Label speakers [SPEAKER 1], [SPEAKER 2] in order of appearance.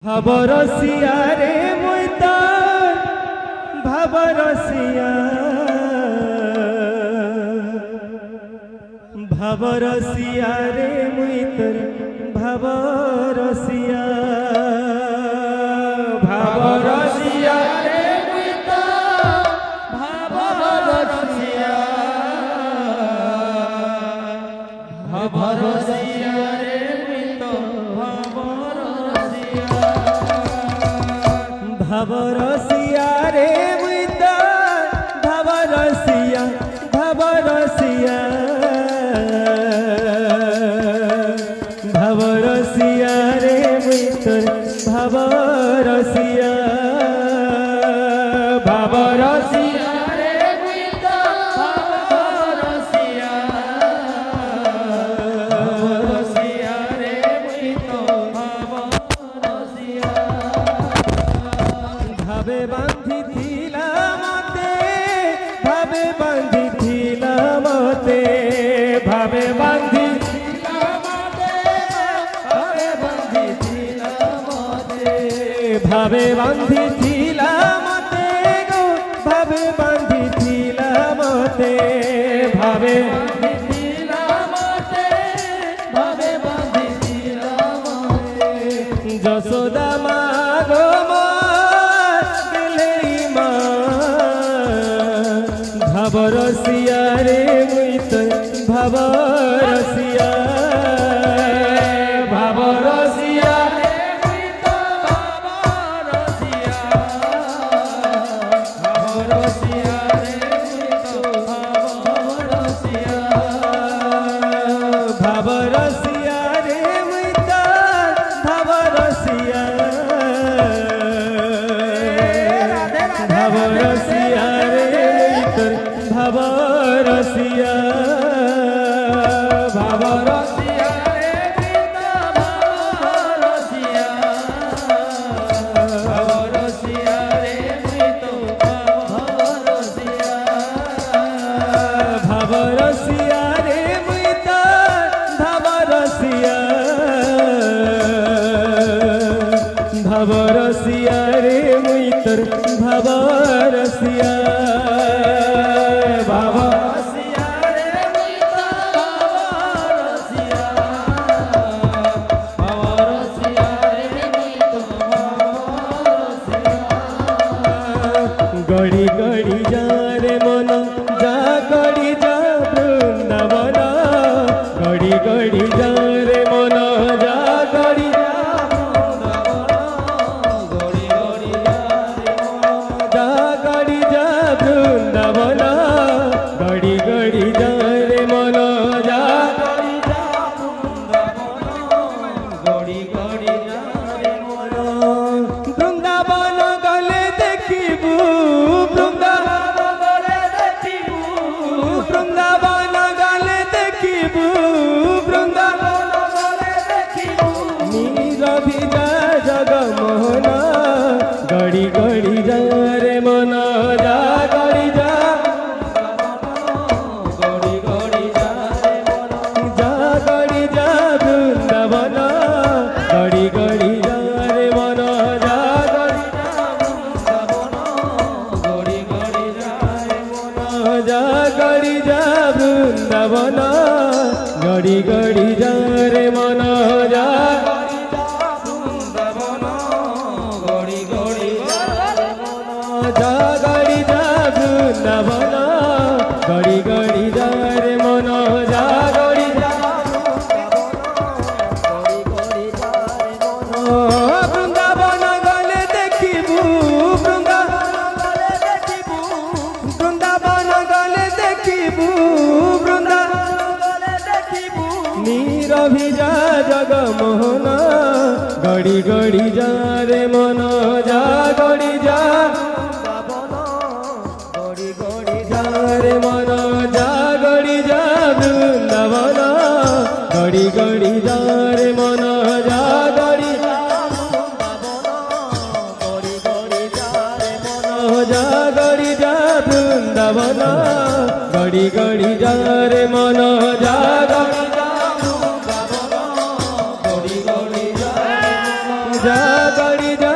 [SPEAKER 1] ভাবরসিয়া রে মুই তোর ভাবরসিয়া ভাবরসিয়া রে মুই তোর ভাবরসিয়া ভাবরসিয়া রে মুই তোর ভাবরসিয়া ভাবরসিয়া রে মুই তোর ভাবরসিয়া রে মুই তোর ভাবরসিয়া ভাবরসিয়া ভাবরসিয়া রে মুই তোর ভাবরসিয়া ভাবরসিয়া রে মুই তোর ভাবরসিয়া ভাবরসিয়া রে মুই তোর ভাবরসিয়া ভাবে বাঁধিছিলাম মতে ভাবে বাঁধিছিলাম মতে ভাবে বাঁধিছিলাম মতে ভাবে বাঁধিছিলাম মতে ভাবে বাঁধিছিলাম মতে গো ভাবে বাঁধিছিলাম মতে ভাবে বাঁধিছিলাম মতে ভাবে বাঁধিছিলাম মতে যশোদা মা গো ভাবরসিয়া রে মুই তোর ভাবরসিয়া ভাবরসিয়া রে মুই তোর ভাবরসিয়া ভাবরসিয়া রে মুই তোর ভাবরসিয়া ভাবরসিয়া রে মুই তোর ভাবরসিয়া ভাবরসিয়া রে ভাবরসিয়া ভাবরসিয়া রে ভাবরসিয়া ভাবরসিয়া রে ভাবরসিয়া ভাবরসিয়া রে ভাবরসিয়া ভাবরসিয়া রে মুই তোর ভাবরসিয়া गड़ी गड़ी जा रे मन जा गड़ी जा वृंदावन गड़ी गड़ी जा रे मन जा गड़ी जा गड़ी गड़ी जा गड़ी जा वृंदावन गड़ी गड़ी जा रे मन जा गड़ी जा गड़ी गड़ी जा रे मन वृंदावन गले देखिबू বৃন্দাবন গলে দেখিবু বৃন্দাবন গলে দেখিবু নীরবি যা জগমোহন গড়ি গড়ি যা রে মন যা গড়ি যা গড়ি গড়ি যা রে মন যা গড়ি যা বৃন্দাবন গড়ি গড়ি যা রে মন যা গড়ি যা বৃন্দাবন গড়ি গড়ি যা রে মন যা গড়ি যা বৃন্দাবন গড়ি গড়ি যা রে মন যা বৃন্দাবন গড়ি গড়ি যা গড়ি যা বৃন্দাবন গড়ি গড়ি যা রে মন যা গড়ি যা বৃন্দাবন গলে দেখিবু বৃন্দাবন গলে দেখিবু নীরবি যা জগমোহন গড়ি গড়ি যা রে মন যা গড়ি যা গড়ি গড়ি যা রে মন যা গড়ি যা বৃন্দাবন গড়ি গড়ি যা রে মন যা গড়ি যা গড়ি গড়ি যা রে মন যা গড়ি যা বৃন্দাবন গড়ি গড়ি যা রে মন যা গড়ি যা
[SPEAKER 2] जागा
[SPEAKER 1] গাড়ি যা